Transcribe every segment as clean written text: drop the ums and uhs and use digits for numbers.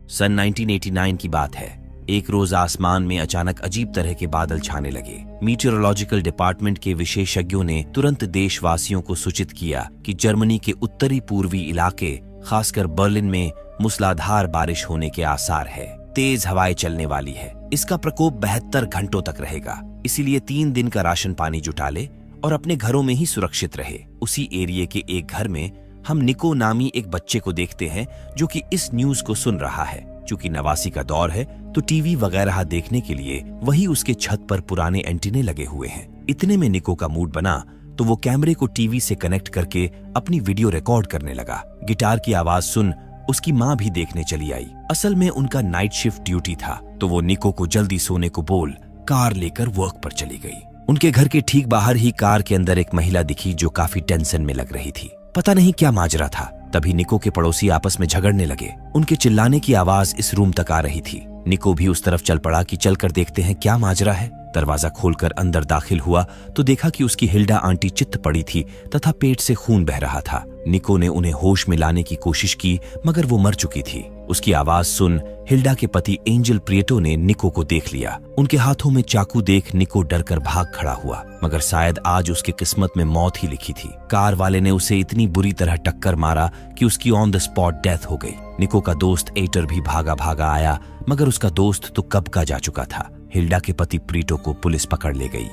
सन 1989 की बात है। एक रोज आसमान में अचानक अजीब तरह के बादल छाने लगे। मीटियोरोलॉजिकल डिपार्टमेंट के विशेषज्ञों ने तुरंत देशवासियों को सूचित किया कि जर्मनी के उत्तरी पूर्वी इलाके, खासकर बर्लिन में मूसलाधार बारिश होने के आसार है। तेज हवाएं चलने वाली है। इसका प्रकोप 72 घंटों तक रहेगा। इसीलिए 3 दिन का राशन पानी जुटा ले और अपने घरों में ही सुरक्षित रहे। उसी एरिया के एक घर में हम निको नामी एक बच्चे को देखते हैं जो कि इस न्यूज को सुन रहा है। चूंकि नवासी का दौर है तो टीवी वगैरह देखने के लिए वही उसके छत पर पुराने एंटीने लगे हुए हैं। इतने में निको का मूड बना तो वो कैमरे को टीवी से कनेक्ट करके अपनी वीडियो रिकॉर्ड करने लगा। गिटार की आवाज सुन उसकी माँ भी देखने चली आई। असल में उनका नाइट शिफ्ट ड्यूटी था तो वो निको को जल्दी सोने को बोल कार लेकर वर्क पर चली गई। उनके घर के ठीक बाहर ही कार के अंदर एक महिला दिखी जो काफी टेंशन में लग रही थी। पता नहीं क्या माजरा था। तभी निको के पड़ोसी आपस में झगड़ने लगे। उनके चिल्लाने की आवाज इस रूम तक आ रही थी। निको भी उस तरफ चल पड़ा कि चलकर देखते हैं क्या माजरा है। दरवाजा खोलकर अंदर दाखिल हुआ तो देखा कि उसकी हिल्डा आंटी चित्त पड़ी थी तथा पेट से खून बह रहा था। निको ने उन्हें होश में लाने की कोशिश की मगर वो मर चुकी थी। उसकी आवाज सुन हिल्डा के पति एंजल प्रिएटो ने निको को देख लिया। उनके हाथों में चाकू देख निको डरकर भाग खड़ा हुआ मगर शायद आज उसकी किस्मत में मौत ही लिखी थी। कार वाले ने उसे इतनी बुरी तरह टक्कर मारा कि उसकी ऑन द स्पॉट डेथ हो गई। निको का दोस्त एटर भी भागा भागा आया मगर उसका दोस्त तो कब का जा चुका था। हिल्डा के पति प्रीटो को पुलिस पकड़ ले गई।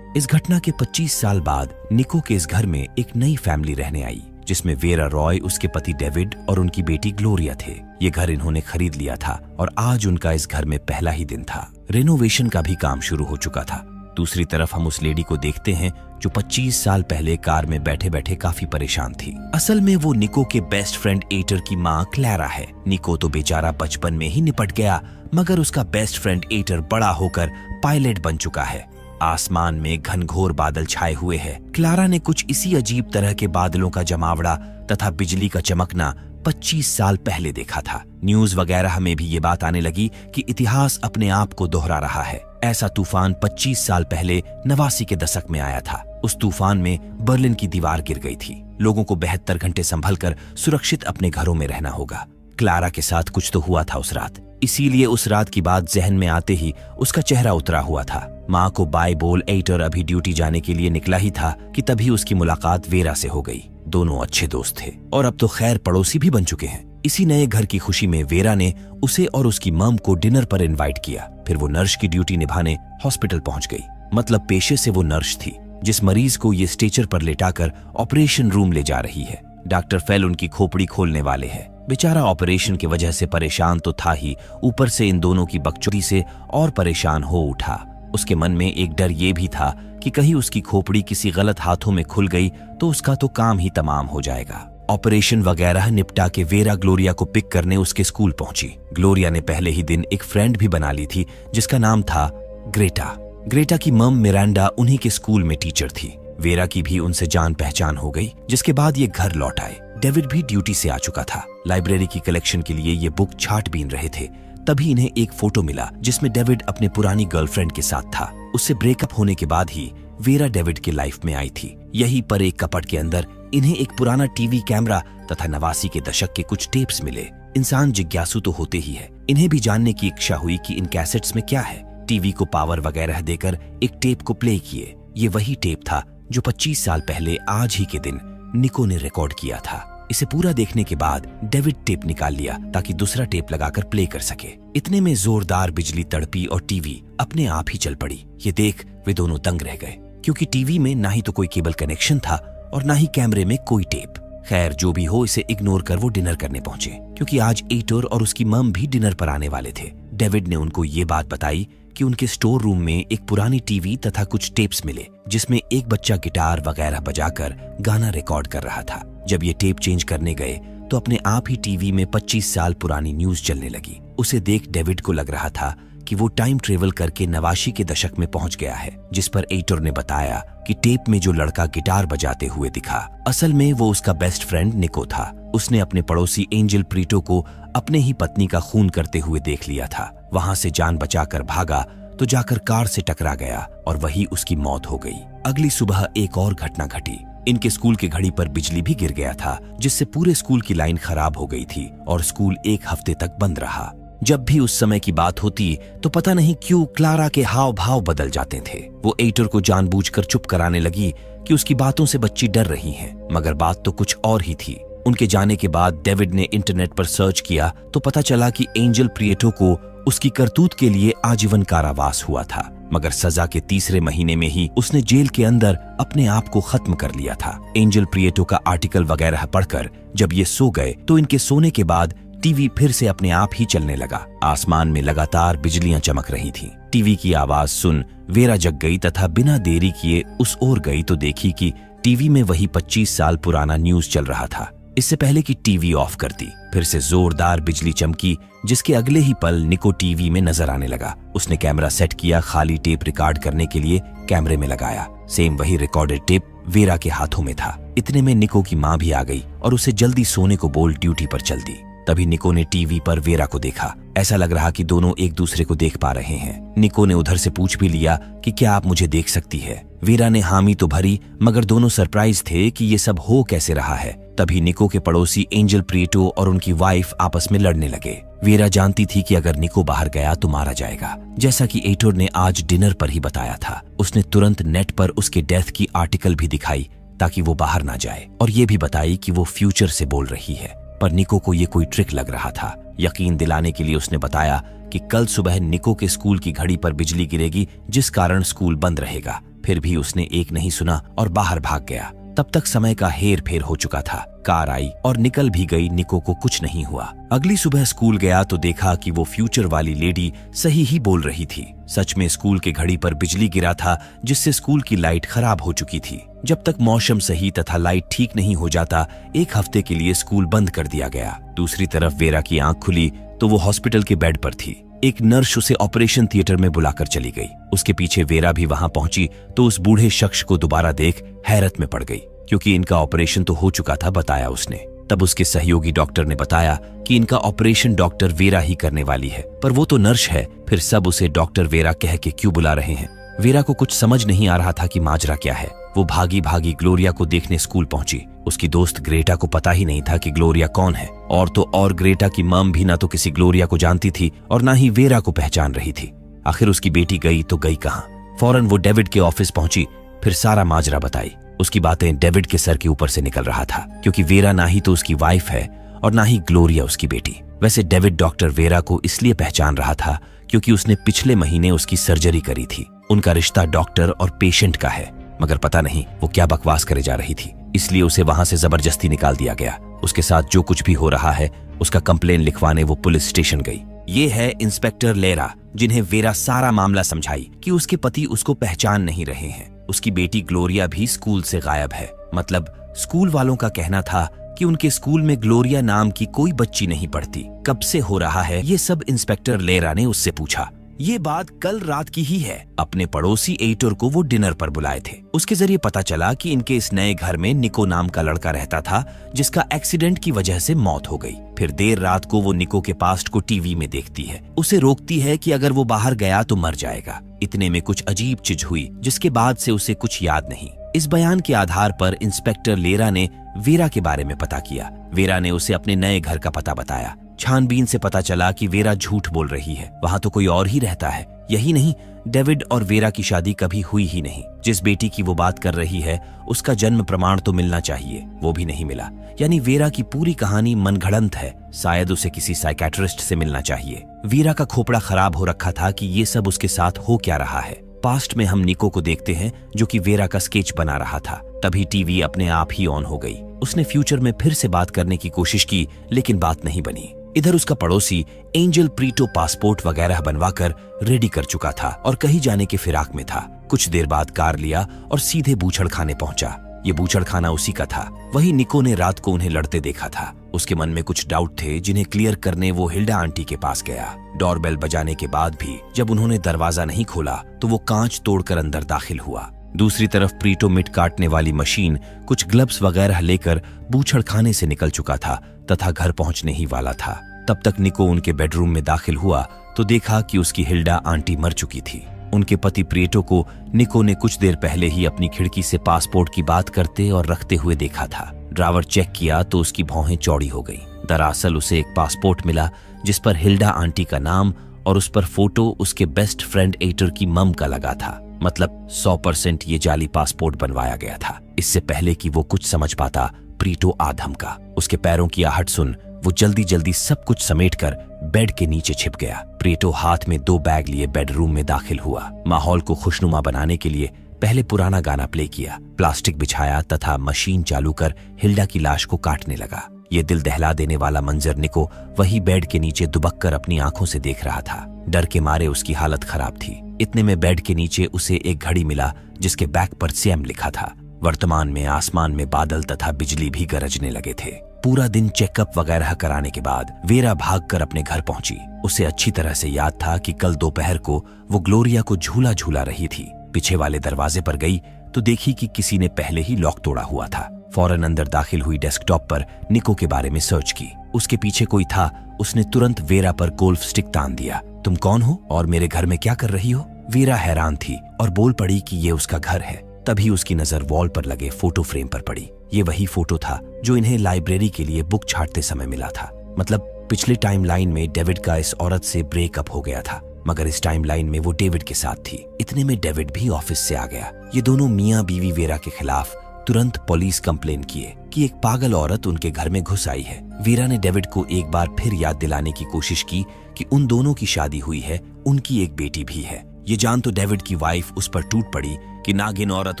इस घटना के 25 साल बाद निको के इस घर में एक नई फैमिली रहने आई जिसमें वेरा रॉय, उसके पति डेविड और उनकी बेटी ग्लोरिया थे। ये घर इन्होंने खरीद लिया था और आज उनका इस घर में पहला ही दिन था। रेनोवेशन का भी काम शुरू हो चुका था। दूसरी तरफ हम उस लेडी को देखते हैं जो 25 साल पहले कार में बैठे बैठे काफी परेशान थी। असल में वो निको के बेस्ट फ्रेंड एटर की माँ क्लैरा है। निको तो बेचारा बचपन में ही निपट गया मगर उसका बेस्ट फ्रेंड एटर बड़ा होकर पायलट बन चुका है। आसमान में घनघोर बादल छाए हुए हैं। क्लारा ने कुछ इसी अजीब तरह के बादलों का जमावड़ा तथा बिजली का चमकना 25 साल पहले देखा था। न्यूज वगैरह में भी ये बात आने लगी कि इतिहास अपने आप को दोहरा रहा है। ऐसा तूफान 25 साल पहले 89 के दशक में आया था। उस तूफान में बर्लिन की दीवार गिर गई थी। लोगों को 72 घंटे संभलकर सुरक्षित अपने घरों में रहना होगा। क्लारा के साथ कुछ तो हुआ था उस रात, इसीलिए उस रात की बात जहन में आते ही उसका चेहरा उतरा हुआ था। माँ को बाय बोल एटर अभी ड्यूटी जाने के लिए निकला ही था कि तभी उसकी मुलाकात वेरा से हो गई। दोनों अच्छे दोस्त थे और अब तो खैर पड़ोसी भी बन चुके हैं। इसी नए घर की खुशी में वेरा ने उसे और उसकी मम को डिनर पर इनवाइट किया। फिर वो नर्स की ड्यूटी निभाने हॉस्पिटल पहुंच गई। मतलब पेशे से वो नर्स थी जिस मरीज को ये स्ट्रेचर पर लेटाकर ऑपरेशन रूम ले जा रही है। डॉक्टर फेल उनकी खोपड़ी खोलने वाले हैं। बेचारा ऑपरेशन की वजह से परेशान तो था ही, ऊपर से इन दोनों की बकचोदी से और परेशान हो उठा। उसके मन में एक डर ये भी था कि कहीं उसकी खोपड़ी किसी गलत हाथों में खुल गई तो उसका तो काम ही तमाम हो जाएगा। ऑपरेशन वगैरह निपटा के वेरा ग्लोरिया को पिक करने उसके स्कूल पहुंची। ग्लोरिया ने पहले ही दिन एक फ्रेंड भी बना ली थी जिसका नाम था ग्रेटा। ग्रेटा की मम मिरांडा उन्हीं के स्कूल में टीचर थी। वेरा की भी उनसे जान पहचान हो गई जिसके बाद ये घर लौट आए। डेविड भी ड्यूटी से आ चुका था। लाइब्रेरी की कलेक्शन के लिए ये बुक छाट बीन रहे थे। तभी इन्हें एक फोटो मिला जिसमें डेविड अपने पुरानी गर्लफ्रेंड के साथ था। उससे ब्रेकअप होने के बाद ही वेरा डेविड के लाइफ में आई थी। यहीं पर एक कपट के अंदर इन्हें एक पुराना टीवी कैमरा तथा 89 के दशक के कुछ टेप्स मिले। इंसान जिज्ञासु तो होते ही है। इन्हें भी जानने की इच्छा हुई कि इन कैसेट्स में क्या है। टीवी को पावर वगैरह देकर एक टेप को प्ले किए। ये वही टेप था जो 25 साल पहले आज ही के दिन निको ने रिकॉर्ड किया था। इसे पूरा देखने के बाद डेविड टेप निकाल लिया ताकि दूसरा टेप लगाकर प्ले कर सके। इतने में जोरदार बिजली तड़पी और टीवी अपने आप ही चल पड़ी। ये देख वे दोनों दंग रह गए क्योंकि टीवी में ना ही तो कोई केबल कनेक्शन था और ना ही कैमरे में कोई टेप। खैर जो भी हो, इसे इग्नोर कर वो डिनर करने पहुंचे क्योंकि आज एटर और उसकी मम भी डिनर पर आने वाले थे। डेविड ने उनको ये बात बताई कि उनके स्टोर रूम में एक पुरानी टीवी तथा कुछ टेप्स मिले जिसमें एक बच्चा गिटार वगैरह बजाकर गाना रिकॉर्ड कर रहा था। जब ये टेप चेंज करने गए तो अपने आप ही टीवी में 25 साल पुरानी न्यूज चलने लगी। उसे देख डेविड को लग रहा था कि वो टाइम ट्रेवल करके 89 के दशक में पहुंच गया है, जिस पर एटर ने बताया कि टेप में जो लड़का गिटार बजाते हुए दिखा असल में वो उसका बेस्ट फ्रेंड निको था। उसने अपने पड़ोसी एंजल प्रीटो को अपने ही पत्नी का खून करते हुए देख लिया था। वहां से जान बचाकर भागा तो जाकर कार से टकरा गया और वही उसकी मौत हो गई। अगली सुबह एक और घटना घटी। इनके स्कूल की घड़ी पर बिजली भी गिर गया था जिससे पूरे स्कूल की लाइन खराब हो गई थी और स्कूल एक हफ्ते तक बंद रहा। जब भी उस समय की बात होती तो पता नहीं क्यों क्लारा के हाव भाव बदल जाते थे। वो एटर को जानबूझकर चुप कराने लगी कि उसकी बातों से बच्ची डर रही है, मगर बात तो कुछ और ही थी। उनके जाने के बाद डेविड ने इंटरनेट पर सर्च किया तो पता चला कि एंजल प्रिएटो को उसकी करतूत के लिए आजीवन कारावास हुआ था, मगर सजा के तीसरे महीने में ही उसने जेल के अंदर अपने आप को खत्म कर लिया था। एंजल प्रिएटो का आर्टिकल वगैरह पढ़कर जब ये सो गए तो इनके सोने के बाद टीवी फिर से अपने आप ही चलने लगा। आसमान में लगातार बिजलियां चमक रही थीं। टीवी की आवाज सुन वेरा जग गई तथा बिना देरी किए उस ओर गई तो देखी कि टीवी में वही 25 साल पुराना न्यूज चल रहा था। इससे पहले कि टीवी ऑफ कर दी, फिर से जोरदार बिजली चमकी, जिसके अगले ही पल निको टीवी में नजर आने लगा। उसने कैमरा सेट किया, खाली टेप रिकॉर्ड करने के लिए कैमरे में लगाया। सेम वही रिकॉर्डेड टेप वेरा के हाथों में था। इतने में निको की माँ भी आ गई और उसे जल्दी सोने को बोल ड्यूटी पर चल दी। तभी निको ने टीवी पर वेरा को देखा। ऐसा लग रहा कि दोनों एक दूसरे को देख पा रहे हैं। निको ने उधर से पूछ भी लिया कि क्या आप मुझे देख सकती है। वेरा ने हामी तो भरी, मगर दोनों सरप्राइज थे कि ये सब हो कैसे रहा है। तभी निको के पड़ोसी एंजल प्रिएटो और उनकी वाइफ आपस में लड़ने लगे। वेरा जानती थी कि अगर निको बाहर गया तो मारा जाएगा, जैसा कि एटोर ने आज डिनर पर ही बताया था। उसने तुरंत नेट पर उसके डेथ की आर्टिकल भी दिखाई ताकि वो बाहर ना जाए, और ये भी बताई कि वो फ्यूचर से बोल रही है। पर निको को ये कोई ट्रिक लग रहा था। यकीन दिलाने के लिए उसने बताया कि कल सुबह निको के स्कूल की घड़ी पर बिजली गिरेगी, जिस कारण स्कूल बंद रहेगा। फिर भी उसने एक नहीं सुना और बाहर भाग गया। तब तक समय का हेर फेर हो चुका था। कार आई और निकल भी गई। निको को कुछ नहीं हुआ। अगली सुबह स्कूल गया तो देखा कि वो फ्यूचर वाली लेडी सही ही बोल रही थी। सच में स्कूल के घड़ी पर बिजली गिरा था, जिससे स्कूल की लाइट खराब हो चुकी थी। जब तक मौसम सही तथा लाइट ठीक नहीं हो जाता, एक हफ्ते के लिए स्कूल बंद कर दिया गया। दूसरी तरफ वेरा की आंख खुली तो वो हॉस्पिटल के बेड पर थी। एक नर्स उसे ऑपरेशन थिएटर में बुलाकर चली गई। उसके पीछे वेरा भी वहां पहुंची तो उस बूढ़े शख्स को दोबारा देख हैरत में पड़ गई, क्योंकि इनका ऑपरेशन तो हो चुका था, बताया उसने। तब उसके सहयोगी डॉक्टर ने बताया कि इनका ऑपरेशन डॉक्टर वेरा ही करने वाली है, पर वो तो नर्स है, फिर सब उसे डॉक्टर वेरा कह के क्यों बुला रहे हैं। वेरा को कुछ समझ नहीं आ रहा था कि माजरा क्या है। वो भागी भागी ग्लोरिया को देखने स्कूल पहुंची। उसकी दोस्त ग्रेटा को पता ही नहीं था कि ग्लोरिया कौन है, और तो और ग्रेटा की मम भी ना तो किसी ग्लोरिया को जानती थी और ना ही वेरा को पहचान रही थी। आखिर उसकी बेटी गई तो गई कहाँ। फौरन वो डेविड के ऑफिस पहुंची, फिर सारा माजरा बताई। उसकी बातें डेविड के सर के ऊपर से निकल रहा था, क्योंकि वेरा ना ही तो उसकी वाइफ है और ना ही ग्लोरिया उसकी बेटी। वैसे डेविड डॉक्टर वेरा को इसलिए पहचान रहा था क्योंकि उसने पिछले महीने उसकी सर्जरी करी थी। उनका रिश्ता डॉक्टर और पेशेंट का है, मगर पता नहीं वो क्या बकवास करे जा रही थी, इसलिए उसे वहां से जबरदस्ती निकाल दिया गया। उसके साथ जो कुछ भी हो रहा है उसका कंप्लेन लिखवाने वो पुलिस स्टेशन गई। ये है इंस्पेक्टर लेरा, जिन्हें वेरा सारा मामला समझाई कि उसके पति उसको पहचान नहीं रहे हैं। उसकी बेटी ग्लोरिया भी स्कूल से गायब है। मतलब स्कूल वालों का कहना था कि उनके स्कूल में ग्लोरिया नाम की कोई बच्ची नहीं पढ़ती। कब से हो रहा है ये सब इंस्पेक्टर लेरा ने उससे पूछा। ये बात कल रात की ही है। अपने पड़ोसी एटोर को वो डिनर पर बुलाए थे। उसके जरिए पता चला कि इनके इस नए घर में निको नाम का लड़का रहता था, जिसका एक्सीडेंट की वजह से मौत हो गई। फिर देर रात को वो निको के पास्ट को टीवी में देखती है। उसे रोकती है कि अगर वो बाहर गया तो मर जाएगा। इतने में कुछ अजीब चीज हुई, जिसके बाद से उसे कुछ याद नहीं। इस बयान के आधार पर इंस्पेक्टर लेरा ने वेरा के बारे में पता किया। वेरा ने उसे अपने नए घर का पता बताया। छानबीन से पता चला कि वेरा झूठ बोल रही है, वहां तो कोई और ही रहता है। यही नहीं, डेविड और वेरा की शादी कभी हुई ही नहीं। जिस बेटी की वो बात कर रही है उसका जन्म प्रमाण तो मिलना चाहिए, वो भी नहीं मिला। यानी वेरा की पूरी कहानी मनगढ़ंत है। शायद उसे किसी साइकेट्रिस्ट से मिलना चाहिए। वेरा का खोपड़ा खराब हो रखा था कि ये सब उसके साथ हो क्या रहा है। पास्ट में हम निको को देखते हैं जो कि वेरा का स्केच बना रहा था। तभी टीवी अपने आप ही ऑन हो गई। उसने फ्यूचर में फिर से बात करने की कोशिश की, लेकिन बात नहीं बनी। इधर उसका पड़ोसी एंजल प्रिएटो पासपोर्ट वगैरह बनवाकर रेडी कर चुका था और कहीं जाने के फिराक में था। कुछ देर बाद कार लिया और सीधे बूचड़ खाने पहुंचा। ये बूचड़ खाना उसी का था। वही निको ने रात को उन्हें लड़ते देखा था। उसके मन में कुछ डाउट थे, जिन्हें क्लियर करने वो हिल्डा आंटी के पास गया। डोरबेल बजाने के बाद भी जब उन्होंने दरवाजा नहीं खोला तो वो कांच तोड़कर अंदर दाखिल हुआ। दूसरी तरफ प्रिएटो मिट काटने वाली मशीन कुछ ग्लव्स वगैरह लेकर बूचड़ खाने से निकल चुका था तथा घर पहुंचने ही वाला था। तब तक निको उनके बेडरूम में दाखिल हुआ तो देखा कि उसकी हिल्डा आंटी मर चुकी थी। उनके पति प्रिएटो को निको ने कुछ देर पहले ही अपनी खिड़की से पासपोर्ट की बात करते और रखते हुए देखा था। ड्रावर चेक किया तो उसकी भौहें चौड़ी हो गई। दरअसल उसे एक पासपोर्ट मिला जिस पर हिल्डा आंटी का नाम और उस पर फोटो उसके बेस्ट फ्रेंड एटर की मम का लगा था। मतलब 100% ये जाली पासपोर्ट बनवाया गया था। इससे पहले कि वो कुछ समझ पाता, प्रीटो आधम का। उसके पैरों की आहट सुन वो जल्दी जल्दी सब कुछ समेटकर बेड के नीचे छिप गया। प्रीटो हाथ में 2 बैग लिए बेडरूम में दाखिल हुआ। माहौल को खुशनुमा बनाने के लिए पहले पुराना गाना प्ले किया, प्लास्टिक बिछाया तथा मशीन चालू कर हिल्डा की लाश को काटने लगा। ये दिल दहला देने वाला मंजर निको वही बेड के नीचे दुबक कर अपनी आंखों से देख रहा था। डर के मारे उसकी हालत खराब थी। इतने में बेड के नीचे उसे एक घड़ी मिला जिसके बैक पर सैम लिखा था। वर्तमान में आसमान में बादल तथा बिजली भी गरजने लगे थे। पूरा दिन चेकअप वगैरह कराने के बाद वेरा भागकर अपने घर पहुंची। उसे अच्छी तरह से याद था कि कल दोपहर को वो ग्लोरिया को झूला झूला रही थी। पीछे वाले दरवाजे पर गई तो देखी कि किसी ने पहले ही लॉक तोड़ा हुआ था। फौरन अंदर दाखिल हुई, डेस्कटॉप पर निको के बारे में सर्च की। उसके पीछे कोई था। उसने तुरंत वेरा पर गोल्फ स्टिक तान दिया। तुम कौन हो और मेरे घर में क्या कर रही हो? वेरा हैरान थी और बोल पड़ी कि ये उसका घर है। तभी उसकी नजर वॉल पर लगे फोटो फ्रेम पर पड़ी। ये वही फोटो था जो इन्हें लाइब्रेरी के लिए बुक छांटते समय मिला था। मतलब पिछले टाइमलाइन में डेविड का इस औरत से ब्रेकअप हो गया था, मगर इस टाइमलाइन में वो डेविड के साथ थी। इतने में डेविड भी ऑफिस से आ गया। ये दोनों मियां बीवी वेरा के खिलाफ तुरंत पुलिस कंप्लेन किए कि एक पागल औरत उनके घर में घुस आई है। वेरा ने डेविड को एक बार फिर याद दिलाने की कोशिश की कि उन दोनों की शादी हुई है, उनकी एक बेटी भी है। ये जान तो डेविड की वाइफ उस पर टूट पड़ी कि नागिन औरत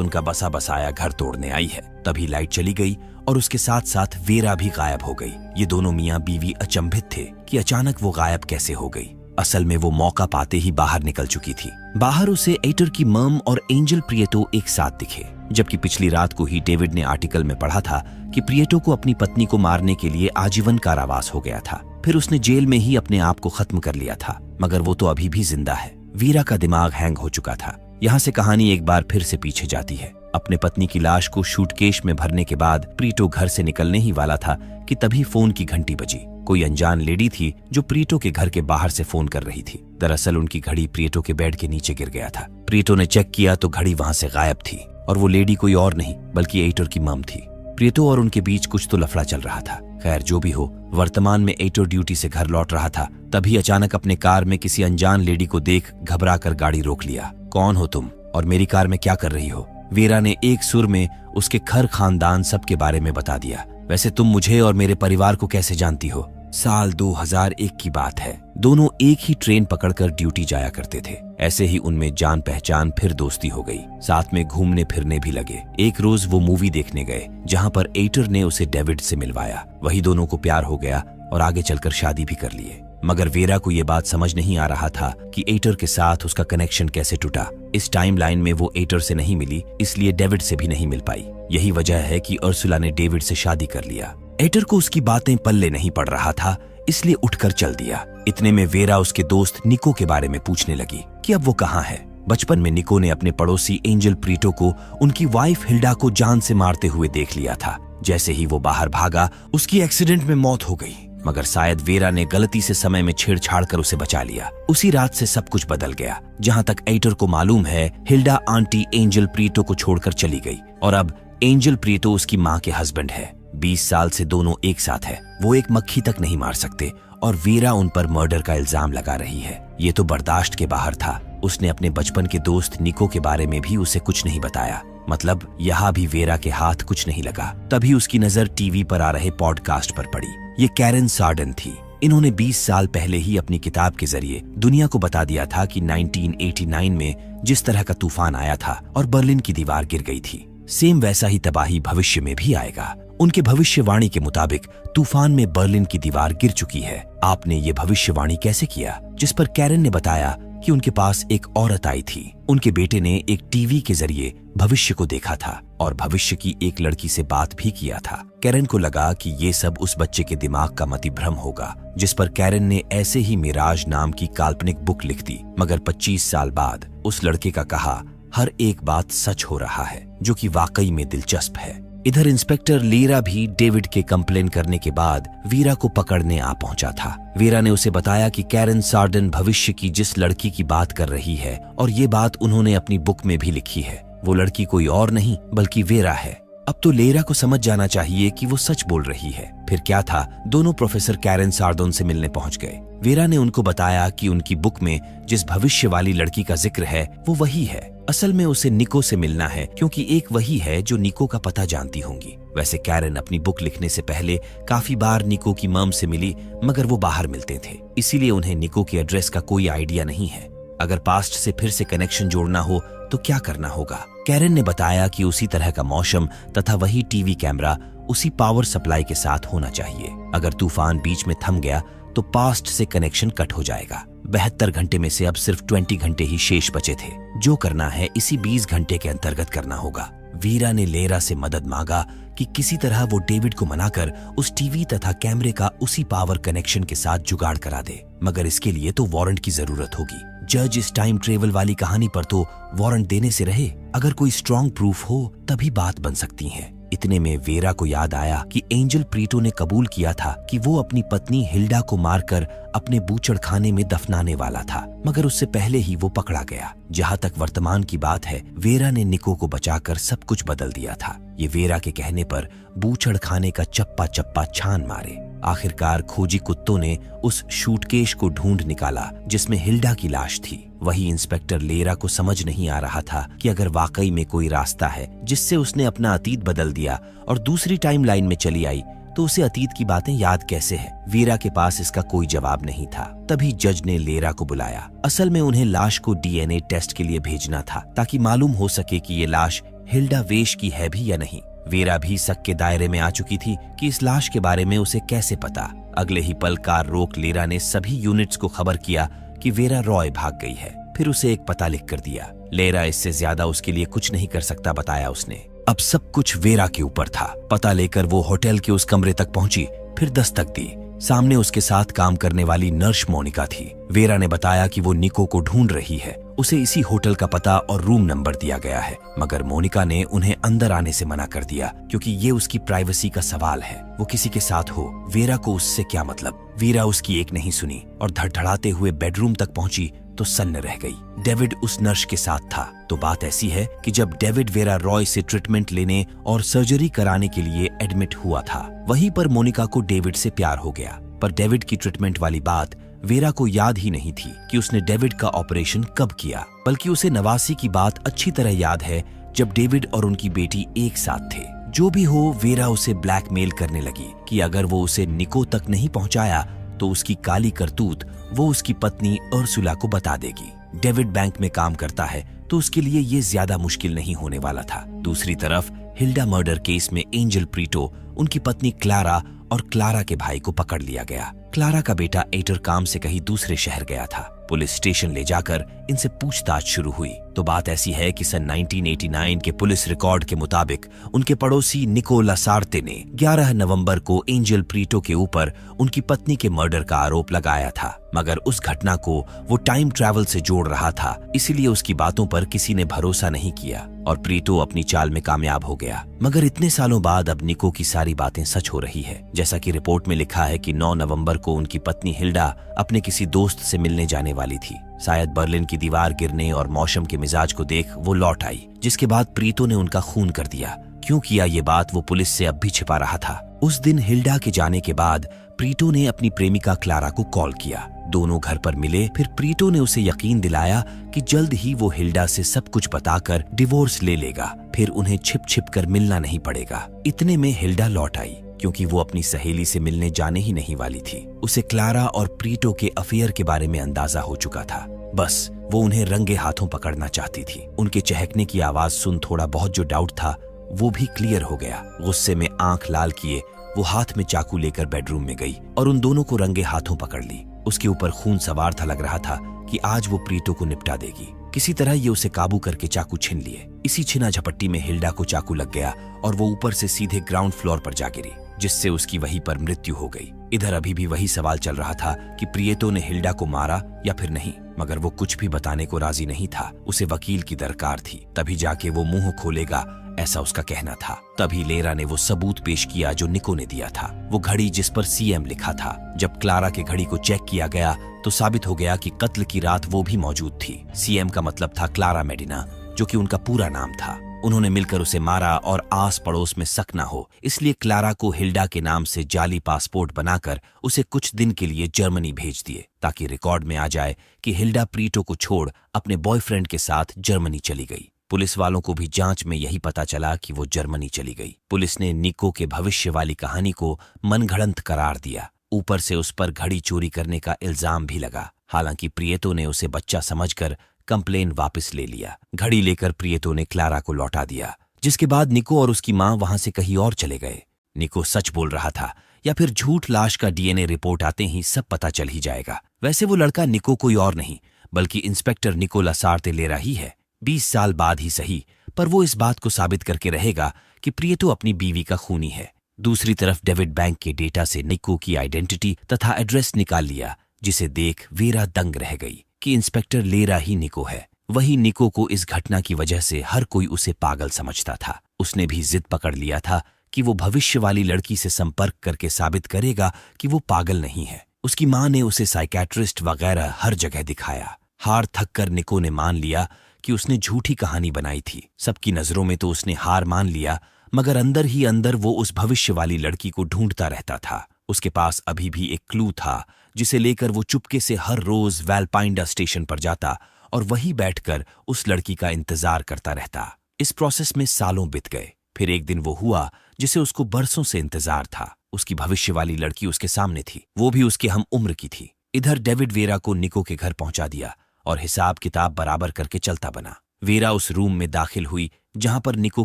उनका बसा बसाया घर तोड़ने आई है। तभी लाइट चली गई और उसके साथ साथ वेरा भी गायब हो गई। ये दोनों मियां बीवी अचंभित थे कि अचानक वो गायब कैसे हो गई। असल में वो मौका पाते ही बाहर निकल चुकी थी। बाहर उसे एटर की मम और एंजल प्रिएटो एक साथ दिखे, जबकि पिछली रात को ही डेविड ने आर्टिकल में पढ़ा था कि प्रिएटो को अपनी पत्नी को मारने के लिए आजीवन कारावास हो गया था। फिर उसने जेल में ही अपने आप को खत्म कर लिया था, मगर वो तो अभी भी जिंदा है। वीरा का दिमाग हैंग हो चुका था। यहाँ से कहानी एक बार फिर से पीछे जाती है। अपने पत्नी की लाश को शूटकेस में भरने के बाद प्रीटो घर से निकलने ही वाला था कि तभी फोन की घंटी बजी। कोई अनजान लेडी थी जो प्रीटो के घर के बाहर से फोन कर रही थी। दरअसल उनकी घड़ी प्रीटो के बेड के नीचे गिर गया था। प्रीटो ने चेक किया तो घड़ी वहां से गायब थी और वो लेडी कोई और नहीं बल्कि एटर की मम थी। प्रीटो और उनके बीच कुछ तो लफड़ा चल रहा था। खैर जो भी हो, वर्तमान में एटर ड्यूटी से घर लौट रहा था। तभी अचानक अपने कार में किसी अनजान लेडी को देख घबरा कर गाड़ी रोक लिया। कौन हो तुम और मेरी कार में क्या कर रही हो? वीरा ने एक सुर में उसके खर खानदान सबके बारे में बता दिया। वैसे तुम मुझे और मेरे परिवार को कैसे जानती हो? साल 2001 की बात है। दोनों एक ही ट्रेन पकड़कर ड्यूटी जाया करते थे। ऐसे ही उनमें जान पहचान फिर दोस्ती हो गई। साथ में घूमने फिरने भी लगे। एक रोज वो मूवी देखने गए जहां पर एटर ने उसे डेविड से मिलवाया। वही दोनों को प्यार हो गया और आगे चलकर शादी भी कर लिए। मगर वेरा को ये बात समझ नहीं आ रहा था कि एटर के साथ उसका कनेक्शन कैसे टूटा। इस टाइमलाइन में वो एटर से नहीं मिली, इसलिए डेविड से भी नहीं मिल पाई। यही वजह है कि अर्सुला ने डेविड से शादी कर लिया। एटर को उसकी बातें पल्ले नहीं पड़ रहा था, इसलिए उठकर चल दिया। इतने में वेरा उसके दोस्त निको के बारे में पूछने लगी कि अब वो कहाँ है। बचपन में निको ने अपने पड़ोसी एंजल प्रीटो को उनकी वाइफ हिल्डा को जान से मारते हुए देख लिया था। जैसे ही वो बाहर भागा, उसकी एक्सीडेंट में मौत हो गई। मगर शायद वेरा ने गलती से समय में छेड़छाड़ कर उसे बचा लिया। उसी रात से सब कुछ बदल गया। जहां तक एटर को मालूम है, हिल्डा आंटी एंजल प्रीटो को छोड़कर चली गई और अब एंजल प्रीटो उसकी माँ के हस्बैंड है। 20 साल से दोनों एक साथ है। वो एक मक्खी तक नहीं मार सकते और वीरा उन पर मर्डर का इल्जाम लगा रही है। ये तो बर्दाश्त के बाहर था। उसने अपने बचपन के दोस्त निको के बारे में भी उसे कुछ नहीं बताया। मतलब यहाँ भी वेरा के हाथ कुछ नहीं लगा। तभी उसकी नजर टीवी पर आ रहे पॉडकास्ट पर पड़ी। ये कैरन सार्डन थी। इन्होंने 20 साल पहले ही अपनी किताब के जरिए दुनिया को बता दिया था कि 1989 में जिस तरह का तूफान आया था और बर्लिन की दीवार गिर गई थी, सेम वैसा ही तबाही भविष्य में भी आएगा। उनके भविष्यवाणी के मुताबिक तूफान में बर्लिन की दीवार गिर चुकी है। आपने ये भविष्यवाणी कैसे किया? जिस पर कैरन ने बताया कि उनके पास एक औरत आई थी। उनके बेटे ने एक टीवी के जरिए भविष्य को देखा था और भविष्य की एक लड़की से बात भी किया था। कैरन को लगा कि ये सब उस बच्चे के दिमाग का मतिभ्रम होगा। जिस पर कैरन ने ऐसे ही मिराज नाम की काल्पनिक बुक लिख दी। मगर 25 साल बाद उस लड़के का कहा हर एक बात सच हो रहा है, जो कि वाकई में दिलचस्प है। इधर इंस्पेक्टर लीरा भी डेविड के कंप्लेन करने के बाद वीरा को पकड़ने आ पहुंचा था। वीरा ने उसे बताया कि कैरन सार्डन भविष्य की जिस लड़की की बात कर रही है और ये बात उन्होंने अपनी बुक में भी लिखी है, वो लड़की कोई और नहीं बल्कि वेरा है। अब तो लेरा को समझ जाना चाहिए कि वो सच बोल रही है। फिर क्या था, दोनों प्रोफेसर कैरन सार्दोन से मिलने पहुंच गए। वेरा ने उनको बताया कि उनकी बुक में जिस भविष्य वाली लड़की का जिक्र है वो वही है। असल में उसे निको से मिलना है, क्योंकि एक वही है जो निको का पता जानती होंगी। वैसे कैरन अपनी बुक लिखने से पहले काफी बार निको की मॉम से मिली, मगर वो बाहर मिलते थे, इसीलिए उन्हें निको के एड्रेस का कोई आइडिया नहीं है। अगर पास्ट से फिर से कनेक्शन जोड़ना हो तो क्या करना होगा? कैरन ने बताया कि उसी तरह का मौसम तथा वही टीवी कैमरा उसी पावर सप्लाई के साथ होना चाहिए। अगर तूफान बीच में थम गया तो पास्ट से कनेक्शन कट हो जाएगा। 72 घंटे में से अब सिर्फ 20 घंटे ही शेष बचे थे। जो करना है इसी 20 घंटे के अंतर्गत करना होगा। वीरा ने लेरा से मदद मांगा कि किसी तरह वो डेविड को मनाकर उस टीवी तथा कैमरे का उसी पावर कनेक्शन के साथ जुगाड़ करा दे, मगर इसके लिए तो वारंट की जरूरत होगी। जज इस टाइम ट्रेवल वाली कहानी पर तो वारंट देने से रहे, अगर कोई स्ट्रॉन्ग प्रूफ हो तभी बात बन सकती है। इतने में वेरा को याद आया कि एंजल प्रीटो ने कबूल किया था कि वो अपनी पत्नी हिल्डा को मारकर अपने बूचड़खाने में दफनाने वाला था, मगर उससे पहले ही वो पकड़ा गया। जहां तक वर्तमान की बात है, वेरा ने निको को बचाकर सब कुछ बदल दिया था। ये वेरा के कहने पर बूचड़खाने का चप्पा चप्पा छान मारे। आखिरकार खोजी कुत्तों ने उस शूटकेस को ढूंढ निकाला जिसमें हिल्डा की लाश थी। वही इंस्पेक्टर लेरा को समझ नहीं आ रहा था कि अगर वाकई में कोई रास्ता है जिससे उसने अपना अतीत बदल दिया और दूसरी टाइमलाइन में चली आई, तो उसे अतीत की बातें याद कैसे है। वीरा के पास इसका कोई जवाब नहीं था। तभी जज ने लेरा को बुलाया। असल में उन्हें लाश को डीएनए टेस्ट के लिए भेजना था, ताकि मालूम हो सके कि ये लाश हिल्डा वेश की है भी या नहीं। वेरा भी शक के दायरे में आ चुकी थी कि इस लाश के बारे में उसे कैसे पता। अगले ही पल कार रोक लेरा ने सभी यूनिट्स को खबर किया कि वेरा रॉय भाग गई है। फिर उसे एक पता लिख कर दिया। लेरा इससे ज्यादा उसके लिए कुछ नहीं कर सकता, बताया उसने। अब सब कुछ वेरा के ऊपर था। पता लेकर वो होटल के उस कमरे तक पहुंची, फिर दस्तक दी। सामने उसके साथ काम करने वाली नर्स मोनिका थी। वेरा ने बताया कि वो निको को ढूंढ रही है। उसे इसी होटल का पता और रूम नंबर दिया गया है, मगर मोनिका ने उन्हें अंदर आने से मना कर दिया, क्योंकि ये उसकी प्राइवेसी का सवाल है। वो किसी के साथ हो, वेरा को उससे क्या मतलब। वीरा उसकी एक नहीं सुनी और धड़धड़ाते हुए बेडरूम तक पहुंची तो सन्न रह गई। डेविड उस नर्स के साथ था। तो बात ऐसी है कि जब डेविड वेरा रॉय से ट्रीटमेंट लेने और सर्जरी कराने के लिए एडमिट हुआ था, वहीं पर मोनिका को डेविड से प्यार हो गया। पर डेविड की ट्रीटमेंट वाली बात वेरा को याद ही नहीं थी कि उसने डेविड का ऑपरेशन कब किया, बल्कि उसे नवासी की बात अच्छी तरह याद है जब डेविड और उनकी बेटी एक साथ थे। जो भी हो, वेरा उसे ब्लैकमेल करने लगी कि अगर वो उसे निको तक नहीं पहुंचाया तो उसकी काली करतूत वो उसकी पत्नी उर्सुला को बता देगी। डेविड बैंक में काम करता है तो उसके लिए ये ज्यादा मुश्किल नहीं होने वाला था। दूसरी तरफ हिल्डा मर्डर केस में एंजल प्रीटो, उनकी पत्नी क्लारा और क्लारा के भाई को पकड़ लिया गया। क्लारा का बेटा एटर काम से कहीं दूसरे शहर गया था। पुलिस स्टेशन ले जाकर इनसे पूछताछ शुरू हुई। तो बात ऐसी है कि सन 1989 के पुलिस रिकॉर्ड के मुताबिक उनके पड़ोसी निको लासार्ते ने 11 नवंबर को एंजल प्रीटो के ऊपर उनकी पत्नी के मर्डर का आरोप लगाया था, मगर उस घटना को वो टाइम ट्रैवल से जोड़ रहा था, इसीलिए उसकी बातों पर किसी ने भरोसा नहीं किया और प्रीटो अपनी चाल में कामयाब हो गया। मगर इतने सालों बाद अब निको की सारी बातें सच हो रही है। जैसा कि रिपोर्ट में लिखा है कि 9 नवंबर को उनकी पत्नी हिल्डा अपने किसी दोस्त से मिलने जाने वाली थी। शायद बर्लिन की दीवार गिरने और मौसम के मिजाज को देख वो लौट आई, जिसके बाद प्रीटो ने उनका खून कर दिया। क्यों किया ये बात वो पुलिस से अब भी छिपा रहा था। उस दिन हिल्डा के जाने के बाद प्रीटो ने अपनी प्रेमिका क्लारा को कॉल किया। दोनों घर पर मिले। फिर प्रीटो ने उसे यकीन दिलाया कि जल्द ही वो हिल्डा से सब कुछ बताकर डिवोर्स ले लेगा, फिर उन्हें छिप छिप कर मिलना नहीं पड़ेगा। इतने में हिल्डा लौट आई, क्योंकि वो अपनी सहेली से मिलने जाने ही नहीं वाली थी। उसे क्लारा और प्रीटो के अफेयर के बारे में अंदाजा हो चुका था। बस वो उन्हें रंगे हाथों पकड़ना चाहती थी। उनके चहकने की आवाज सुन थोड़ा बहुत जो डाउट था वो भी क्लियर हो गया। गुस्से में आंख लाल किए वो हाथ में चाकू लेकर बेडरूम में गई और उन दोनों को रंगे हाथों पकड़ ली। उसके ऊपर खून सवार था। लग रहा था कि आज वो प्रीटो को निपटा देगी। किसी तरह ये उसे काबू करके चाकू छीन लिए। इसी छिना झपट्टी में हिल्डा को चाकू लग गया और वो ऊपर से सीधे ग्राउंड फ्लोर पर जा गिरी, जिससे उसकी वहीं पर मृत्यु हो गई। इधर अभी भी वही सवाल चल रहा था कि प्रीटो ने हिल्डा को मारा या फिर नहीं, मगर वो कुछ भी बताने को राजी नहीं था। उसे वकील की दरकार थी, तभी जाके वो मुंह खोलेगा, ऐसा उसका कहना था। तभी लेरा ने वो सबूत पेश किया जो निको ने दिया था, वो घड़ी जिस पर सीएम लिखा था। जब क्लारा की घड़ी को चेक किया गया तो साबित हो गया कि कत्ल की रात वो भी मौजूद थी। सीएम का मतलब था क्लारा मेडिना, जो कि उनका पूरा नाम था। उन्होंने मिलकर उसे मारा और आस पड़ोस में शक न हो इसलिए क्लारा को हिल्डा के नाम से जाली पासपोर्ट बनाकर उसे कुछ दिन के लिए जर्मनी भेज दिए ताकि रिकॉर्ड में आ जाए कि हिल्डा प्रीटो को छोड़ अपने बॉयफ्रेंड के साथ जर्मनी चली गई। पुलिस वालों को भी जांच में यही पता चला कि वो जर्मनी चली गई। पुलिस ने निको के भविष्य वाली कहानी को मनगढ़ंत करार दिया। ऊपर से उस पर घड़ी चोरी करने का इल्जाम भी लगा। हालांकि प्रियतो ने उसे बच्चा समझकर कंप्लेन वापस ले लिया। घड़ी लेकर प्रियतो ने क्लारा को लौटा दिया, जिसके बाद निको और उसकी मां वहां से कहीं और चले गए। निको सच बोल रहा था या फिर झूठ, लाश का डीएनए रिपोर्ट आते ही सब पता चल ही जाएगा। वैसे वो लड़का निको कोई और नहीं बल्कि इंस्पेक्टर निको लासार्ते लेरा ही है। 20 साल बाद ही सही, पर वो इस बात को साबित करके रहेगा कि प्रियतो अपनी बीवी का खूनी है। दूसरी तरफ डेविड बैंक के डेटा से निको की आइडेंटिटी तथा एड्रेस निकाल लिया, जिसे देख वेरा दंग रह गई कि इंस्पेक्टर लेरा ही निको है। वही निको को इस घटना की वजह से हर कोई उसे पागल समझता था। उसने भी जिद पकड़ लिया था कि वो भविष्य वाली लड़की से संपर्क करके साबित करेगा कि वो पागल नहीं है। उसकी मां ने उसे साइकेट्रिस्ट वगैरह हर जगह दिखाया। हार थक कर निको ने मान लिया कि उसने झूठी कहानी बनाई थी। सबकी नजरों में तो उसने हार मान लिया, मगर अंदर ही अंदर वो उस भविष्य वाली लड़की को ढूंढता रहता था। उसके पास अभी भी एक क्लू था जिसे लेकर वो चुपके से हर रोज वैलपाइंडा स्टेशन पर जाता और वहीं बैठकर उस लड़की का इंतजार करता रहता। इस प्रोसेस में सालों बीत गए। फिर एक दिन वो हुआ जिसे उसको बरसों से इंतजार था। उसकी भविष्य वाली लड़की उसके सामने थी, वो भी उसके हम उम्र की थी। इधर डेविड वेरा को निको के घर पहुंचा दिया और हिसाब किताब बराबर करके चलता बना। वेरा उस रूम में दाखिल हुई जहां पर निको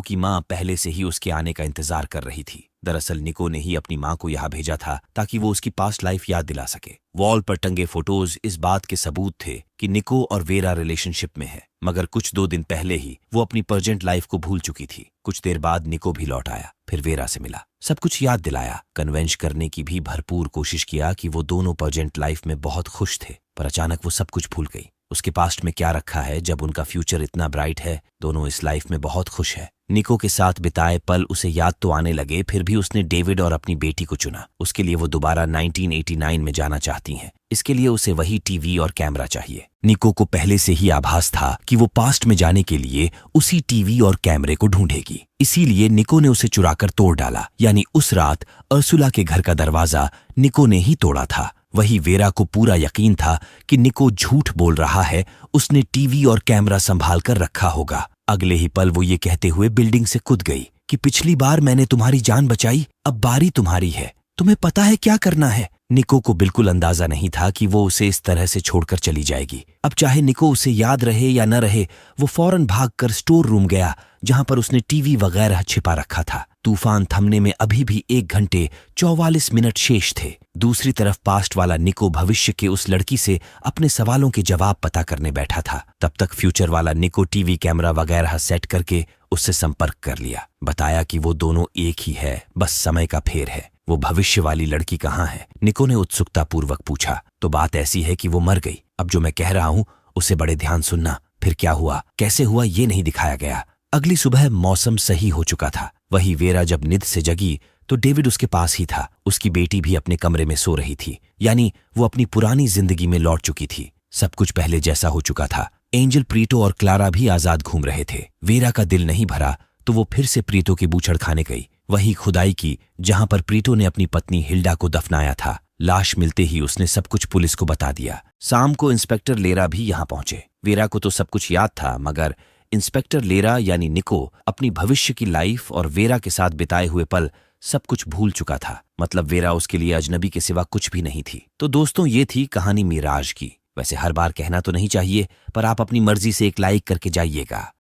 की मां पहले से ही उसके आने का इंतजार कर रही थी। दरअसल निको ने ही अपनी मां को यहां भेजा था ताकि वो उसकी पास्ट लाइफ याद दिला सके। वॉल पर टंगे फोटोज इस बात के सबूत थे कि निको और वेरा रिलेशनशिप में है, मगर कुछ 2 दिन पहले ही वो अपनी प्रेजेंट लाइफ को भूल चुकी थी। कुछ देर बाद निको भी लौट आया, फिर वेरा से मिला, सब कुछ याद दिलाया, कन्वेंस करने की भी भरपूर कोशिश किया कि वो दोनों प्रेजेंट लाइफ में बहुत खुश थे। पर अचानक वो सब कुछ भूल गई। उसके पास्ट में क्या रखा है जब उनका फ्यूचर इतना ब्राइट है। दोनों इस लाइफ में बहुत खुश है। निको के साथ बिताए पल उसे याद तो आने लगे, फिर भी उसने डेविड और अपनी बेटी को चुना। उसके लिए वो दोबारा 1989 में जाना चाहती हैं। इसके लिए उसे वही टीवी और कैमरा चाहिए। निको को पहले से ही आभास था कि वो पास्ट में जाने के लिए उसी टीवी और कैमरे को ढूंढेगी। इसीलिए निको ने उसे चुराकर तोड़ डाला। यानी उस रात अर्सुला के घर का दरवाजा निको ने ही तोड़ा था। वही वेरा को पूरा यकीन था कि निको झूठ बोल रहा है, उसने टीवी और कैमरा संभाल कर रखा होगा। अगले ही पल वो ये कहते हुए बिल्डिंग से कूद गई कि पिछली बार मैंने तुम्हारी जान बचाई, अब बारी तुम्हारी है, तुम्हें पता है क्या करना है। निको को बिल्कुल अंदाजा नहीं था कि वो उसे इस तरह से छोड़कर चली जाएगी। अब चाहे निको उसे याद रहे या न रहे, वो फौरन भागकर स्टोर रूम गया जहां पर उसने टीवी वगैरह छिपा रखा था। तूफान थमने में अभी भी 1 घंटे 44 मिनट शेष थे। दूसरी तरफ पास्ट वाला निको भविष्य के उस लड़की से अपने सवालों के जवाब पता करने बैठा था। तब तक फ्यूचर वाला निको टीवी कैमरा वगैरह सेट करके उससे संपर्क कर लिया। बताया कि वो दोनों एक ही है, बस समय का फेर है। वो भविष्य वाली लड़की कहाँ है? निको ने उत्सुकता पूर्वक पूछा। तो बात ऐसी है कि वो मर गई। अब जो मैं कह रहा हूँ उसे बड़े ध्यान सुनना। फिर क्या हुआ, कैसे हुआ, ये नहीं दिखाया गया। अगली सुबह मौसम सही हो चुका था। वही वेरा जब नींद से जगी तो डेविड उसके पास ही था। उसकी बेटी भी अपने कमरे में सो रही थी। यानी वो अपनी पुरानी जिंदगी में लौट चुकी थी। सब कुछ पहले जैसा हो चुका था। एंजल, प्रीतो और क्लारा भी आजाद घूम रहे थे। वेरा का दिल नहीं भरा तो वो फिर से प्रीतो की बूचड़ खाने गई, वही खुदाई की जहां पर प्रीतो ने अपनी पत्नी हिल्डा को दफनाया था। लाश मिलते ही उसने सब कुछ पुलिस को बता दिया। शाम को इंस्पेक्टर लेरा भी यहां पहुंचे। वेरा को तो सब कुछ याद था, मगर इंस्पेक्टर लेरा यानी निको अपनी भविष्य की लाइफ और वेरा के साथ बिताए हुए पल सब कुछ भूल चुका था। मतलब वेरा उसके लिए अजनबी के सिवा कुछ भी नहीं थी। तो दोस्तों, ये थी कहानी मिराज की। वैसे हर बार कहना तो नहीं चाहिए, पर आप अपनी मर्जी से एक लाइक करके जाइएगा।